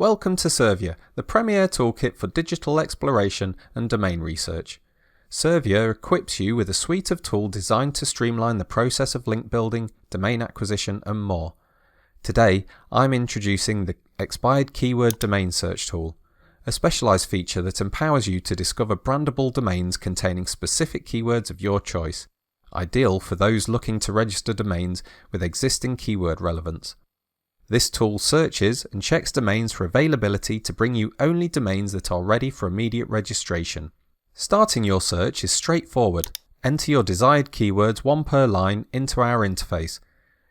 Welcome to Servya, the premier toolkit for digital exploration and domain research. Servya equips you with a suite of tools designed to streamline the process of link building, domain acquisition and more. Today, I'm introducing the Expired Keyword Domain Search tool, a specialized feature that empowers you to discover brandable domains containing specific keywords of your choice, ideal for those looking to register domains with existing keyword relevance. This tool searches and checks domains for availability to bring you only domains that are ready for immediate registration. Starting your search is straightforward. Enter your desired keywords one per line into our interface.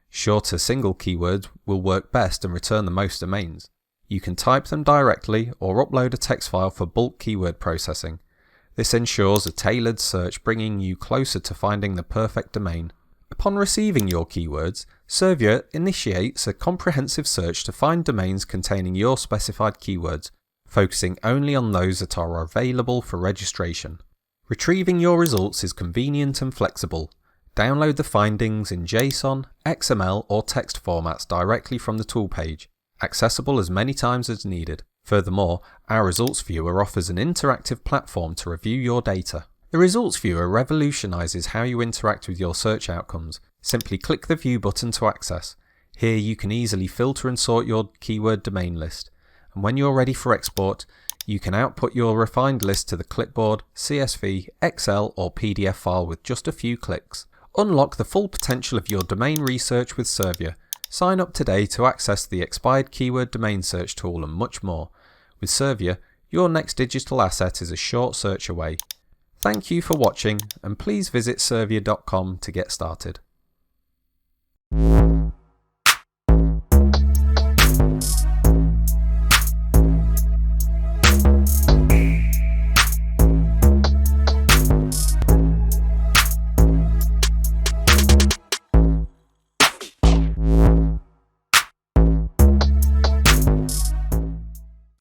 Shorter single keywords will work best and return the most domains. You can type them directly or upload a text file for bulk keyword processing. This ensures a tailored search, bringing you closer to finding the perfect domain. Upon receiving your keywords, Servya initiates a comprehensive search to find domains containing your specified keywords, focusing only on those that are available for registration. Retrieving your results is convenient and flexible. Download the findings in JSON, XML or text formats directly from the tool page, accessible as many times as needed. Furthermore, our Results Viewer offers an interactive platform to review your data. The Results Viewer revolutionizes how you interact with your search outcomes. Simply click the View button to access. Here you can easily filter and sort your keyword domain list. And when you're ready for export, you can output your refined list to the clipboard, CSV, Excel or PDF file with just a few clicks. Unlock the full potential of your domain research with Servya. Sign up today to access the Expired Keyword Domain Search tool and much more. With Servya, your next digital asset is a short search away. Thank you for watching, and please visit servya.com to get started.